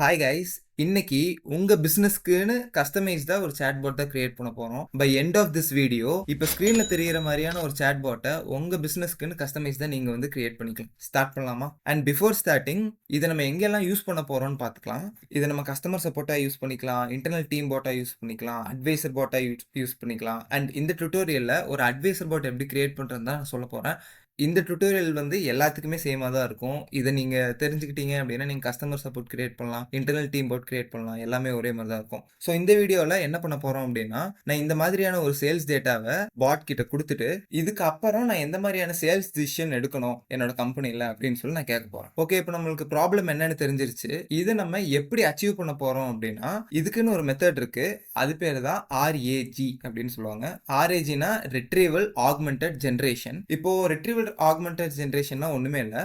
Hi guys. இன்னைக்கு உங்க பிசினஸ்க்குன்னு கஸ்டமைஸ்டா ஒரு சாட் பாட்டை கிரியேட் பண்ண போறோம். By end of this video இப்போ ஸ்கிரீன்ல தெரியிற மாதிரியான ஒரு சாட் பாட்டை உங்க பிசினஸ்க்குன்னு கஸ்டமைஸ்டா நீங்க வந்து கிரியேட் பண்ணிக்கலாம். ஸ்டார்ட் பண்ணலாமா? அண்ட் பிஃபோர் ஸ்டார்டிங் இதை நம்ம எங்கெல்லாம் யூஸ் பண்ண போறோம்னு பார்த்துக்கலாம். இதை நம்ம கஸ்டமர் சப்போர்ட்டா யூஸ் பண்ணிக்கலாம், இன்டர்னல் டீம் பாட்டா யூஸ் பண்ணிக்கலாம், அட்வைசர் பாட்டா யூஸ் பண்ணிக்கலாம். அண்ட் இந்த டுட்டோரியல்ல ஒரு அட்வைசர் பாட் எப்படி கிரியேட் பண்றதுன்னு தான் நான் சொல்ல போறேன். இந்த டுட்டோரியல் வந்து எல்லாத்துக்குமே சேமாக தான் இருக்கும். இதை நீங்கள் தெரிஞ்சுக்கிட்டீங்க அப்படின்னா நீங்கள் கஸ்டமர் சப்போர்ட் கிரியேட் பண்ணலாம், இன்டர்னல் டீம் போர்ட் கிரியேட் பண்ணலாம், எல்லாமே ஒரே மாதிரி தான் இருக்கும். ஸோ இந்த வீடியோவில் என்ன பண்ண போகிறோம் அப்படின்னா, நான் இந்த மாதிரியான ஒரு சேல்ஸ் டேட்டாவை பாட் கிட்ட கொடுத்துட்டு இதுக்கு அப்புறம் நான் எந்த மாதிரியான சேல்ஸ் டிசிஷன் எடுக்கணும் என்னோட கம்பெனியில் அப்படின்னு சொல்லி நான் கேட்க போகிறேன். ஓகே, இப்போ நம்மளுக்கு ப்ராப்ளம் என்னன்னு தெரிஞ்சிருச்சு. இதை நம்ம எப்படி அச்சீவ் பண்ண போகிறோம் அப்படின்னா, இதுக்குன்னு ஒரு மெத்தட் இருக்கு. அது பேர் தான் ஆர்ஏஜி அப்படின்னு சொல்லுவாங்க. ஆர்ஏஜினா ரிட்ரீவல் ஆக்மெண்டட் ஜென்ரேஷன். இப்போ ரிட்ரீவல் ஆக்மெண்டட் ஜென்ரேஷன்னா ஒண்ணுமே இல்லை.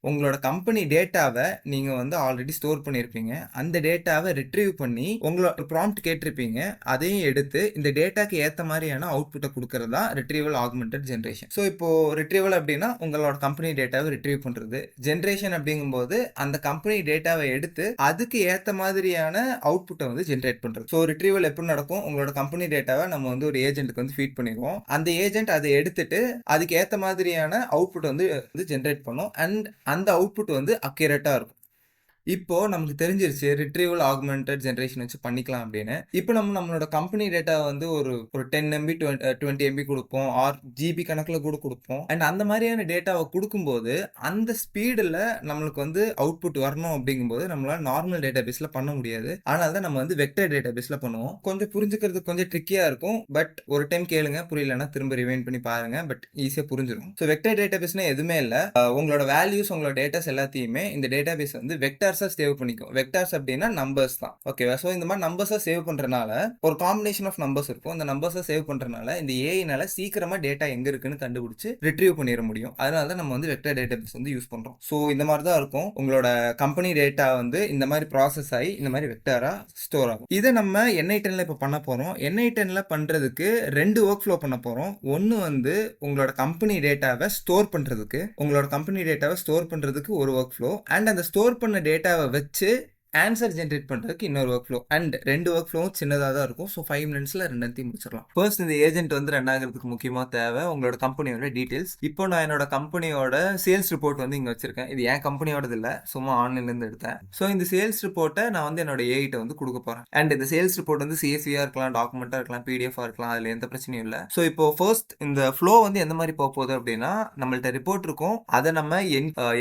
உங்களோட கம்பெனி டேட்டாவை நீங்க வந்து ஆல்ரெடி ஸ்டோர் பண்ணியிருப்பீங்க. அந்த டேட்டாவை ரிட்ரீவ் பண்ணி உங்களோட ப்ராம்ப்ட் கேட்டிருப்பீங்க. அதையும் எடுத்து இந்த டேட்டாக்கு ஏற்ற மாதிரியான அவுட்புட்டை கொடுக்கறது தான் ரிட்ரீவல் ஆக்மெண்டட் ஜென்ரேஷன். ஸோ இப்போ ரிட்ரீவல் அப்படின்னா உங்களோட கம்பெனி டேட்டாவை ரிட்ரீவ் பண்றது. ஜென்ரேஷன் அப்படிங்கும்போது அந்த கம்பெனி டேட்டாவை எடுத்து அதுக்கு ஏற்ற மாதிரியான அவுட்புட்டை வந்து ஜென்ரேட் பண்றது. ஸோ ரிட்ரீவல் எப்படி நடக்கும்? உங்களோட கம்பெனி டேட்டாவை நம்ம வந்து ஒரு ஏஜென்ட்டுக்கு வந்து ஃபீட் பண்ணிடுவோம். அந்த ஏஜென்ட் அதை எடுத்துட்டு அதுக்கு ஏற்ற மாதிரியான அவுட்புட் வந்து ஜென்ரேட் பண்ணும். அண்ட் அந்த அவுட்புட் வந்து அக்யூரேட்டா இருக்கும். இப்போ நமக்கு தெரிஞ்சிருச்சு ரிட்ரீவல் ஆக்மெண்டட் ஜென்ரேஷன் வச்சு பண்ணிக்கலாம் அப்படின்னு. இப்போ நம்மளோட கம்பெனி டேட்டா வந்து ஒரு 10 எம்பி 20 எம்பி கொடுப்போம், ஆர் ஜிபி கணக்கில் கூட கொடுப்போம். அண்ட் அந்த மாதிரியான டேட்டாவை கொடுக்கும்போது அந்த ஸ்பீடில் நம்மளுக்கு வந்து அவுட்புட் வரணும் அப்படிங்கும்போது நம்மளால நார்மல் டேட்டா பேஸில் பண்ண முடியாது. அதனால தான் நம்ம வந்து வெக்டர் டேட்டா பேஸில் பண்ணுவோம். கொஞ்சம் புரிஞ்சுக்கிறது கொஞ்சம் ட்ரிக்கியாக இருக்கும். பட் ஒரு டைம் கேளுங்க, புரியலன்னா திரும்ப ரிவைண்ட் பண்ணி பாருங்க. பட் ஈஸியாக புரிஞ்சிடும். ஸோ வெக்டர் டேட்டா பேஸ்னா எதுவுமே இல்லை. உங்களோட வேல்யூஸ், உங்களோட டேட்டாஸ் எல்லாத்தையுமே இந்த டேட்டா பேஸ் வந்து வெக்டர் சேவ் பண்ணிக்கும். வெக்டார்ஸ் அப்படின்னா நம்பர்ஸ் தான். ஓகேவா? சோ இந்த மாதிரி நம்பர்ஸை சேவ் பண்றனால ஒரு காம்பினேஷன் ஆஃப் நம்பர்ஸ் இருக்கும். அந்த நம்பர்ஸை சேவ் பண்றனால இந்த ஏஐனால சீக்கிரமா டேட்டா எங்க இருக்குன்னு கண்டுபிடிச்சு ரிட்ரீவ் பண்ணிட முடியும். அதனால தான் நம்ம வந்து வெக்டர் டேட்டாபேஸ் வந்து யூஸ் பண்றோம். சோ இந்த மாதிரி தான் இருக்கும். உங்களோட கம்பெனி டேட்டா வந்து இந்த மாதிரி ப்ராசஸ் ஆகி இந்த மாதிரி வெக்டாரா ஸ்டோர் ஆகும். இதை நம்ம என்ஐ10ல இப்போ பண்ண போறோம். என்ஐ10ல பண்றதுக்கு 2 ஒர்க் ஃப்ளோ பண்ண போறோம். ஒன்னு வந்து உங்களோட கம்பெனி டேட்டாவை ஸ்டோர் பண்றதுக்கு ஒரு ஒர்க் ஃப்ளோ, அண்ட் அந்த ஸ்டோர் பண்ண டேட்டாவை வச்சு ஆன்சர் ஜென்ரேட் பண்ணுறதுக்கு இன்னொரு ஒர்க் ஃப்ளோ. அண்ட் 2 ஒர்க் ஃப்ளோவும் சின்னதாக தான் இருக்கும். ஸோ 5 மினிட்ஸில் ரெண்டுத்தையும் முடிச்சிடலாம். ஃபர்ஸ்ட் இந்த ஏஜென்ட் வந்து ரன் ஆகிறதுக்கு முக்கியமாக தேவை உங்களோட கம்பெனியோட டீட்டெயில்ஸ். இப்போ நான் என்னோட கம்பெனியோட சேல்ஸ் ரிப்போர்ட் வந்து இங்கே வச்சிருக்கேன். இது என் கம்பெனியோடது இல்லை, சும்மா ஆன்லைன்லேருந்து எடுத்தேன். ஸோ இந்த சேல்ஸ் ரிப்போர்ட்டை நான் வந்து என்னோட ஏஐட்ட வந்து கொடுக்க போகிறேன். அண்ட் இந்த சேல்ஸ் ரிப்போர்ட் வந்து சிஎஸ்வியாக இருக்கலாம், டாக்குமெண்ட்டாக இருக்கலாம், பிடிஎஃபாக இருக்கலாம், அதில் எந்த பிரச்சனையும் இல்லை. ஸோ இப்போ ஃபர்ஸ்ட் இந்த ஃப்ளோ வந்து எந்த மாதிரி போக போகுது அப்படின்னா, நம்மள்ட்ட ரிப்போர்ட் இருக்கும், அதை நம்ம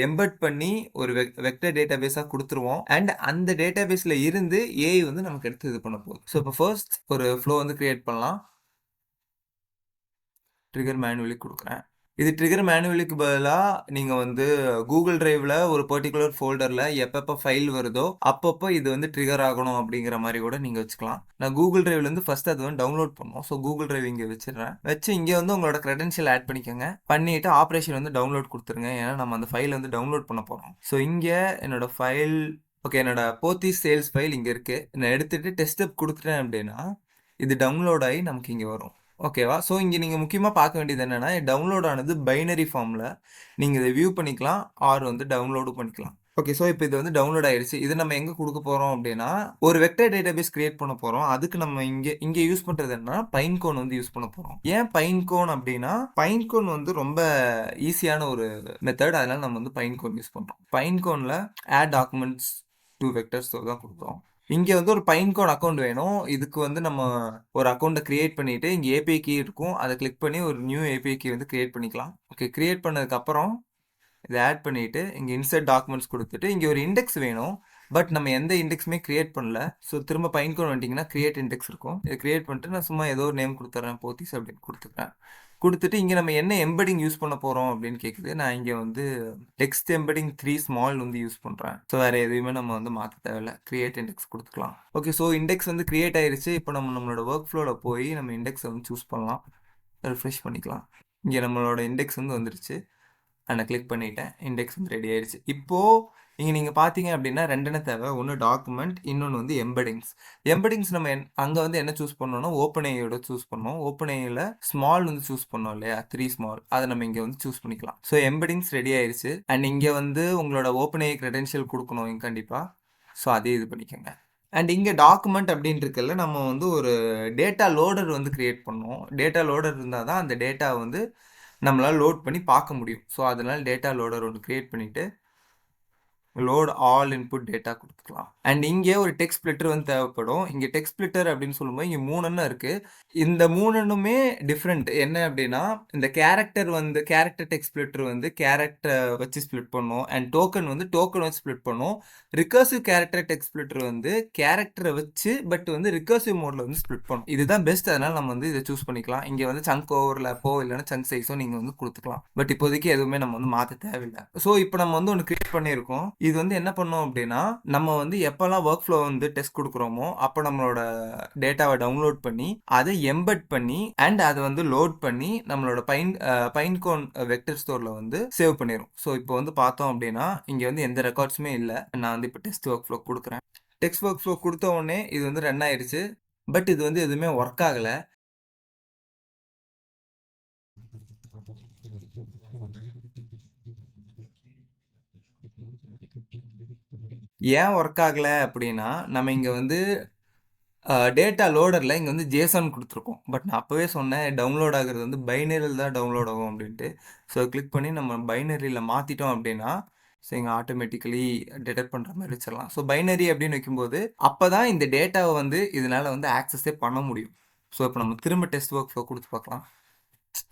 எம்பெட் பண்ணி ஒரு வெக்டர் டேட்டா பேஸாக கொடுத்துருவோம். அண்ட் அந்த டேட்டா பேஸ்ல இருந்து ஏஐ வந்து நமக்கு எடுத்து இது பண்ண போகுது. ஸோ இப்போ ஃபர்ஸ்ட் ஒரு ஃப்ளோ வந்து கிரியேட் பண்ணலாம். ட்ரிகர் மேனுவலி கொடுக்குறேன். இது ட்ரிகர் மேனுவலிக்கு பதிலாக நீங்கள் வந்து கூகுள் டிரைவில் ஒரு பர்டிகுலர் ஃபோல்டரில் எப்பப்போ ஃபைல் வருதோ அப்பப்போ இது வந்து ட்ரிகர் ஆகணும் அப்படிங்கிற மாதிரி கூட நீங்கள் வச்சுக்கலாம். நான் கூகுள் டிரைவ்லேருந்து ஃபர்ஸ்ட் அது வந்து டவுன்லோட் பண்ணுவோம். ஸோ கூகுள் டிரைவ் இங்கே வச்சிடுறேன். வச்சு இங்கே வந்து உங்களோட கிரெடென்ஷியல் ஆட் பண்ணிக்கோங்க. பண்ணிவிட்டு ஆப்ரேஷன் வந்து டவுன்லோட் கொடுத்துருங்க. ஏன்னா நம்ம அந்த ஃபைல் வந்து டவுன்லோட் பண்ண போகிறோம். ஸோ இங்கே என்னோட ஃபைல், ஓகே, என்னோட போத்தீஸ் சேல்ஸ் ஃபைல் இங்கே இருக்குது. நான் எடுத்துகிட்டு டெஸ்ட் அப் கொடுத்துட்டேன் அப்படின்னா இது டவுன்லோட் ஆகி நமக்கு இங்கே வரும். ஓகேவா? ஸோ இங்கே நீங்கள் முக்கியமாக பார்க்க வேண்டியது என்னென்னா, டவுன்லோட் ஆனது பைனரி ஃபார்மில் நீங்கள் இதை வியூ பண்ணிக்கலாம், ஆர் வந்து டவுன்லோடும் பண்ணிக்கலாம். ஓகே, ஸோ இப்போ இது வந்து டவுன்லோட் ஆயிடுச்சு. இது நம்ம எங்கே கொடுக்க போகிறோம் அப்படின்னா, ஒரு வெக்டர் டேட்டாபேஸ் கிரியேட் பண்ண போகிறோம். அதுக்கு நம்ம இங்கே யூஸ் பண்ணுறது என்னன்னா, பைன்கோன் வந்து யூஸ் பண்ண போகிறோம். ஏன் பைன்கோன் அப்படின்னா, பைன்கோன் வந்து ரொம்ப ஈஸியான ஒரு மெத்தட். அதனால நம்ம வந்து பைன்கோன் யூஸ் பண்ணுறோம். பைன்கோனில் ஆட் டாக்குமெண்ட்ஸ் டூ வெக்டர்ஸ் தான் கொடுக்குறோம். இங்கே வந்து ஒரு பைன்கோன் அக்கௌண்ட் வேணும். இதுக்கு வந்து நம்ம ஒரு அக்கௌண்ட்டை கிரியேட் பண்ணிவிட்டு இங்கே ஏபிஐ கீ இருக்கும், அதை கிளிக் பண்ணி ஒரு நியூ ஏபிஐ கீ வந்து கிரியேட் பண்ணிக்கலாம். ஓகே, கிரியேட் பண்ணதுக்கப்புறம் இதை ஆட் பண்ணிவிட்டு இங்கே இன்சர்ட் டாக்குமெண்ட்ஸ் கொடுத்துட்டு இங்கே ஒரு இண்டெக்ஸ் வேணும். பட் நம்ம எந்த இண்டெக்ஸுமே கிரியேட் பண்ணல. ஸோ திரும்ப பைன்கோன் வந்துட்டிங்கன்னா கிரியேட் இண்டெக்ஸ் இருக்கும். இதை கிரியேட் பண்ணிட்டு நான் சும்மா ஏதோ ஒரு நேம் கொடுத்துட்றேன், போத்தீஸ் அப்படின்னு கொடுத்துக்கிறேன். கொடுத்துட்டு இங்கே நம்ம என்ன எம்பெடிங் யூஸ் பண்ண போகிறோம் அப்படின்னு கேட்குது. நான் இங்கே வந்து டெக்ஸ்ட் எம்பெடிங் 3 ஸ்மால் வந்து யூஸ் பண்ணுறேன். ஸோ வேறு எதுவுமே நம்ம வந்து மாற்ற தேவையில்லை. கிரியேட் இண்டெக்ஸ் கொடுத்துக்கலாம். ஓகே, ஸோ இண்டெக்ஸ் வந்து கிரியேட் ஆயிருச்சு. இப்போ நம்மளோட ஒர்க் ஃப்ளோவில் போய் நம்ம இண்டெக்ஸை வந்து சூஸ் பண்ணலாம், ரிஃப்ரெஷ் பண்ணிக்கலாம். இங்கே நம்மளோட இண்டெக்ஸ் வந்து வந்துருச்சு. நான் கிளிக் பண்ணிட்டேன், இண்டெக்ஸ் வந்து ரெடி ஆயிடுச்சு. இப்போது இங்கே நீங்கள் பார்த்தீங்க அப்படின்னா ரெண்டுன்னு தேவை. ஒன்று டாக்குமெண்ட், இன்னொன்று வந்து எம்பெடிங்ஸ் நம்ம அங்கே வந்து என்ன சூஸ் பண்ணோம்னா ஓப்பன்ஏயோட சூஸ் பண்ணோம். ஓப்பன்ஏயில் ஸ்மால் வந்து சூஸ் பண்ணோம் இல்லையா, 3 ஸ்மால், அதை நம்ம இங்கே வந்து சூஸ் பண்ணிக்கலாம். ஸோ எம்பெடிங்ஸ் ரெடி ஆயிடுச்சு. அண்ட் இங்கே வந்து உங்களோட ஓப்பன்ஏ கிரெடென்ஷியல் கொடுக்கணும் கண்டிப்பாக. ஸோ அதே இது பண்ணிக்கோங்க. அண்ட் இங்கே டாக்குமெண்ட் அப்படின்னு இருக்கல நம்ம வந்து ஒரு டேட்டா லோடர் வந்து கிரியேட் பண்ணோம். டேட்டா லோடர் இருந்தால் தான் அந்த டேட்டா வந்து நம்மளால் லோட் பண்ணி பார்க்க முடியும். ஸோ அதனால் டேட்டா லோடர் ஒன்று கிரியேட் பண்ணிவிட்டு லோட் ஆல் இன்புட் டேட்டா கொடுத்துக்கலாம். அண்ட் இங்கே ஒரு டெக்ஸ்ட் ஸ்ப்ளிட்டர் வந்து தேவைப்படும். இங்கே டெக்ஸ்ட் ஸ்ப்ளிட்டர் அப்படின்னு சொல்லும்போது இங்கே 3 இருக்குது. இந்த 3மே டிஃப்ரெண்ட். என்ன அப்படின்னா இந்த கேரக்டர் டெக்ஸ்ட் ஸ்ப்ளிட்டர் வந்து கேரக்டரை வச்சு ஸ்ப்ளிட் பண்ணும். அண்ட் டோக்கன் வந்து டோக்கன் வச்சு ஸ்ப்ளிட் பண்ணும். ரிகர்சிவ் கேரக்டர் டெக்ஸ்ட் ஸ்ப்ளிட்டர் வந்து கேரக்டரை வச்சு பட் வந்து ரிகர்சிவ் மோடில் வந்து ஸ்ப்ளிட் பண்ணும். இதுதான் பெஸ்ட். அதனால் நம்ம வந்து இதை சூஸ் பண்ணிக்கலாம். இங்கே வந்து சங்க் ஓவர்லேப்போ இல்லைன்னா சங்க் சைஸோ நீங்கள் வந்து கொடுத்துக்கலாம். பட் இப்போதைக்கு எதுவுமே நம்ம வந்து மாற்ற தேவையில்லை. ஸோ இப்போ நம்ம வந்து ஒன்று கிரியேட் பண்ணியிருக்கோம். இது வந்து என்ன பண்ணோம் அப்படின்னா நம்ம வந்து எப்போல்லாம் ஒர்க் ஃப்ளோ வந்து டெஸ்ட் கொடுக்குறோமோ அப்போ நம்மளோட டேட்டாவை டவுன்லோட் பண்ணி அதை எம்பெட் பண்ணி அண்ட் அதை வந்து லோட் பண்ணி நம்மளோட பைன்கோன் வெக்டர் ஸ்டோரில் வந்து சேவ் பண்ணிடும். ஸோ இப்போ வந்து பார்த்தோம் அப்படின்னா இங்கே வந்து எந்த ரெக்கார்ட்ஸுமே இல்லை. நான் வந்து இப்போ டெஸ்ட் ஒர்க் ஃப்ளோ கொடுக்குறேன். டெக்ஸ்ட் ஒர்க் ஃப்ளோ கொடுத்த உடனே இது வந்து ரன் ஆயிடுச்சு. பட் இது வந்து எதுவுமே ஒர்க் ஆகலை. ஏன் ஒர்க் ஆகலை அப்படின்னா நம்ம இங்கே வந்து டேட்டா லோடரில் இங்கே வந்து ஜேசன் கொடுத்துருக்கோம். பட் நான் அப்போவே சொன்னேன் டவுன்லோட் ஆகுறது வந்து பைனரியில் தான் டவுன்லோட் ஆகும் அப்படின்ட்டு. ஸோ கிளிக் பண்ணி நம்ம பைனரியில் மாற்றிட்டோம் அப்படின்னா ஸோ இங்கே ஆட்டோமேட்டிக்கலி டிடெக்ட் பண்ணுற மாதிரி வச்சிடலாம். ஸோ பைனரி அப்படின்னு வைக்கும்போது அப்போ தான் இந்த டேட்டாவை வந்து இதனால் வந்து ஆக்சஸே பண்ண முடியும். ஸோ இப்போ நம்ம திரும்ப டெஸ்ட் ஒர்க் ஃப்ளோ கொடுத்து பார்க்கலாம்.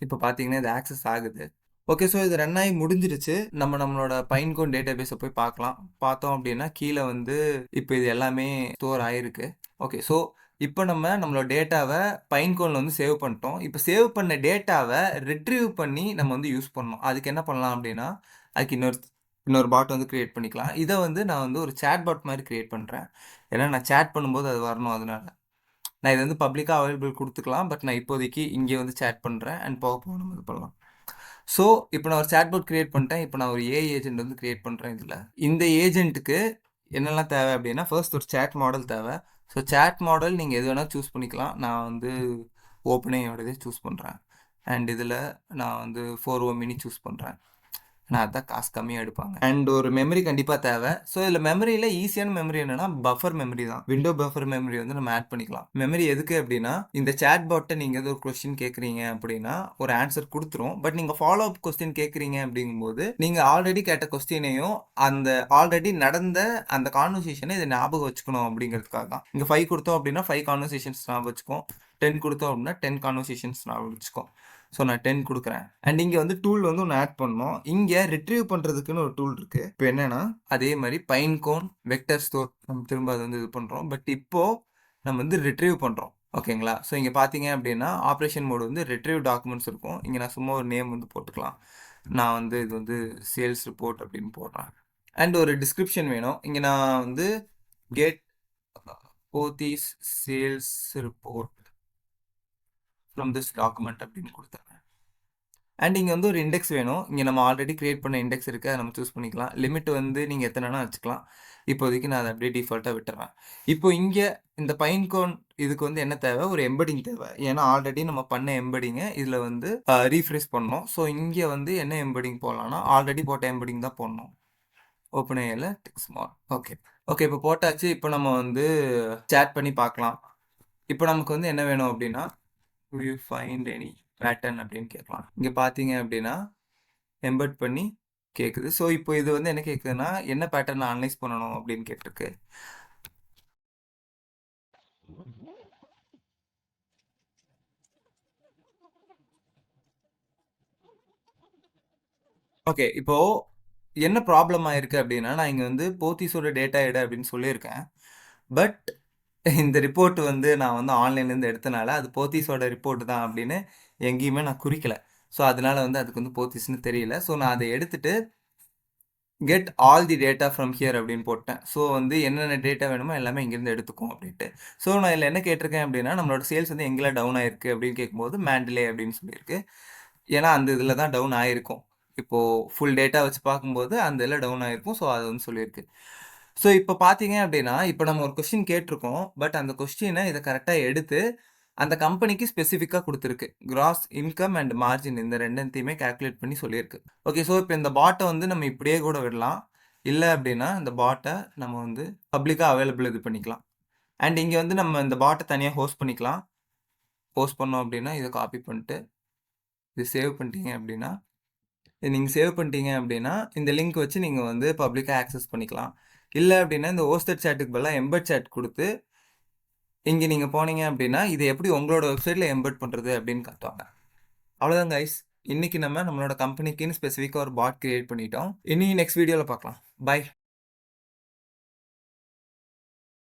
இப்போ பார்த்தீங்கன்னா இது ஆக்சஸ் ஆகுது. ஓகே, ஸோ இது ரன் ஆகி முடிஞ்சிருச்சு. நம்மளோட பைன்கோன் டேட்டா பேஸை போய் பார்க்கலாம். பார்த்தோம் அப்படின்னா கீழே வந்து இப்போ இது எல்லாமே ஸ்டோர் ஆகிருக்கு. ஓகே, ஸோ இப்போ நம்மளோட டேட்டாவை பைன்கோனில் வந்து சேவ் பண்ணிட்டோம். இப்போ சேவ் பண்ண டேட்டாவை ரிட்ரீவ் பண்ணி நம்ம வந்து யூஸ் பண்ணோம். அதுக்கு என்ன பண்ணலாம் அப்படின்னா அதுக்கு இன்னொரு பாட் வந்து க்ரியேட் பண்ணிக்கலாம். இதை வந்து நான் வந்து ஒரு சேட் பாட் மாதிரி க்ரியேட் பண்ணுறேன். ஏன்னா நான் சேட் பண்ணும்போது அது வரணும். அதனால நான் இது வந்து பப்ளிக்காக அவைலபிள் கொடுத்துக்கலாம். பட் நான் இப்போதைக்கு இங்கே வந்து சேட் பண்ணுறேன். அண்ட் போக நம்ம இது பண்ணலாம். ஸோ இப்போ நான் ஒரு சேட்போட் கிரியேட் பண்ணிட்டேன். இப்போ நான் ஒரு ஏஐ ஏஜென்ட் வந்து கிரியேட் பண்ணுறேன். இதில் இந்த ஏஜென்ட்டுக்கு என்னெல்லாம் தேவை அப்படின்னா ஃபர்ஸ்ட் ஒரு சேட் மாடல் தேவை. ஸோ சேட் மாடல் நீங்கள் எது வேணால் சூஸ் பண்ணிக்கலாம். நான் வந்து ஓப்பனேயோடதே சூஸ் பண்ணுறேன். அண்ட் இதில் நான் வந்து 4O மினி சூஸ் பண்ணுறேன். நான் அதான் காசு கம்மியாக எடுப்பாங்க. அண்ட் ஒரு மெமரி கண்டிப்பாக தேவை. ஸோ இதில் மெமரியில் ஈஸியான மெமரி என்னன்னா பஃபர் மெமரி தான். விண்டோ பஃபர் மெமரி வந்து நம்ம ஆட் பண்ணிக்கலாம். மெமரி எதுக்கு அப்படின்னா இந்த சேட் பாட்டை நீங்கள் ஏதோ ஒரு கொஸ்டின் கேட்குறீங்க அப்படின்னா ஒரு ஆன்சர் கொடுத்துரும். பட் நீங்கள் ஃபாலோ அப் கொஸ்டின் கேட்குறீங்க அப்படிங்கும்போது நீங்கள் ஆல்ரெடி கேட்ட கொஸ்டினையும் அந்த ஆல்ரெடி நடந்த அந்த கான்வர்சேஷனை இதை ஞாபகம் வச்சுக்கணும் அப்படிங்கிறதுக்காக தான். இங்கே 5 கொடுத்தோம் அப்படின்னா 5 கான்வர்சேஷன்ஸ் ஞாபகம் வச்சுக்கோம். 10 கொடுத்தோம் அப்படின்னா 10 கான்வர்சேஷன்ஸ் ஞாபகம் வச்சுக்கோம். ஸோ நான் 10 கொடுக்குறேன். அண்ட் இங்கே வந்து டூல் வந்து ஒன்று ஆட் பண்ணோம். இங்கே ரிட்ரீவ் பண்ணுறதுக்குன்னு ஒரு டூல் இருக்குது. இப்போ என்னன்னா அதே மாதிரி பைன்கோன் வெக்டர் ஸ்டோர் நம்ம திரும்ப அதை வந்து இது பண்ணுறோம். பட் இப்போது நம்ம வந்து ரிட்ரீவ் பண்ணுறோம். ஓகேங்களா? ஸோ இங்கே பார்த்தீங்க அப்படின்னா ஆப்ரேஷன் மோடு வந்து ரிட்ரீவ் டாக்குமெண்ட்ஸ் இருக்கும். இங்கே நான் சும்மா ஒரு நேம் வந்து போட்டுக்கலாம். நான் வந்து இது வந்து சேல்ஸ் ரிப்போர்ட் அப்படின்னு போடுறேன். அண்ட் ஒரு டிஸ்கிரிப்ஷன் வேணும். இங்கே நான் வந்து get Pothys sales report from this document அப்படின்னு கொடுத்தேன். அண்ட் இங்கே வந்து ஒரு இண்டெக்ஸ் வேணும். இங்கே நம்ம ஆல்ரெடி கிரியேட் பண்ண இண்டெக்ஸ் இருக்குது. அதை நம்ம சூஸ் பண்ணிக்கலாம். லிமிட் வந்து நீங்கள் எத்தனைனா வச்சுக்கலாம். இப்போதைக்கு நான் அதை அப்படியே டிஃபால்ட்டாக விட்டுறேன். இப்போ இங்கே இந்த பைன்கோன் இதுக்கு வந்து என்ன தேவை? ஒரு எம்படிங் தேவை. ஏன்னா ஆல்ரெடி நம்ம பண்ண எம்படிங்கை இதில் வந்து ரீஃப்ரெஷ் பண்ணோம். ஸோ இங்கே வந்து என்ன எம்படிங் போடலாம்னா ஆல்ரெடி போட்ட எம்படிங் தான் போடணும். ஓப்பன்ஏஐல டெக்ஸ்மால். ஓகே ஓகே, இப்போ போட்டாச்சு. இப்போ நம்ம வந்து சேட் பண்ணி பார்க்கலாம். இப்போ நமக்கு வந்து என்ன வேணும் அப்படின்னா யூ ஃபைண்ட் எனி பேட்டர்ன் அப்படின்னு கேட்கலாம். இங்கே பார்த்தீங்க அப்படின்னா எம்பெட் பண்ணி கேட்குது. ஸோ இப்போ இது வந்து என்ன கேட்குதுன்னா என்ன பேட்டர்ன் அனலைஸ் பண்ணணும் அப்படின்னு கேட்டிருக்கு. ஓகே, இப்போ என்ன ப்ராப்ளம் ஆயிருக்கு அப்படின்னா நான் இங்கே வந்து போத்தீஸோட டேட்டா எடு அப்படின்னு சொல்லியிருக்கேன். பட் இந்த ரிப்போர்ட் வந்து நான் வந்து ஆன்லைன்லேருந்து எடுத்தனால அது போத்தீஸோட ரிப்போர்ட் தான் அப்படின்னு எங்கேயுமே நான் குறிக்கல. ஸோ அதனால வந்து அதுக்கு வந்து போத்தீஸ்னு தெரியல. ஸோ நான் அதை எடுத்துட்டு get all the data from here அப்படின்னு போட்டேன். ஸோ வந்து என்னென்ன டேட்டா வேணுமோ எல்லாமே இங்கேருந்து எடுத்துக்கும் அப்படின்ட்டு. ஸோ நான் இதில் என்ன கேட்டிருக்கேன் அப்படின்னா நம்மளோட சேல்ஸ் வந்து எங்கெல்லாம் டவுன் ஆயிருக்கு அப்படின்னு கேட்கும்போது மேண்டிலே அப்படின்னு சொல்லியிருக்கு. ஏன்னா அந்த இதில் தான் டவுன் ஆயிருக்கும். இப்போது ஃபுல் டேட்டா வச்சு பார்க்கும்போது அந்த இதில் டவுன் ஆயிருக்கும். ஸோ அது வந்து சொல்லியிருக்கு. ஸோ இப்போ பார்த்தீங்க அப்படின்னா இப்போ நம்ம ஒரு கொஸ்டின் கேட்டிருக்கோம். பட் அந்த கொஸ்டினை இதை கரெக்டாக எடுத்து அந்த கம்பெனிக்கு ஸ்பெசிஃபிக்காக கொடுத்துருக்கு. கிராஸ் இன்கம் அண்ட் மார்ஜின் இந்த ரெண்டுத்தையுமே கால்குலேட் பண்ணி சொல்லியிருக்கு. ஓகே, ஸோ இப்போ இந்த பாட்டை வந்து நம்ம இப்படியே கூட விடலாம். இல்லை அப்படின்னா இந்த பாட்டை நம்ம வந்து பப்ளிக்காக அவைலபிள் இது பண்ணிக்கலாம். அண்ட் இங்கே வந்து நம்ம இந்த பாட்டை தனியாக ஹோஸ்ட் பண்ணிக்கலாம். ஹோஸ்ட் பண்ணோம் அப்படின்னா இதை காப்பி பண்ணிட்டு இது சேவ் பண்ணிட்டீங்க அப்படின்னா நீங்கள் சேவ் பண்ணிட்டீங்க அப்படின்னா இந்த லிங்க் வச்சு நீங்கள் வந்து பப்ளிக்காக ஆக்சஸ் பண்ணிக்கலாம். இல்லை அப்படின்னா இந்த ஹோஸ்டட் சேட்டுக்கு பதிலாக எம்பட் சேட் கொடுத்து இங்கே நீங்கள் போனீங்க அப்படின்னா இதை எப்படி உங்களோட வெப்சைட்டில் எம்பட் பண்ணுறது அப்படின்னு காட்டுவாங்க. அவ்வளோதான் கைஸ். இன்னைக்கு நம்மளோட கம்பெனிக்குன்னு ஸ்பெசிஃபிக்காக ஒரு பாட் கிரியேட் பண்ணிட்டோம். இனி நெக்ஸ்ட் வீடியோவில் பார்க்கலாம். பை.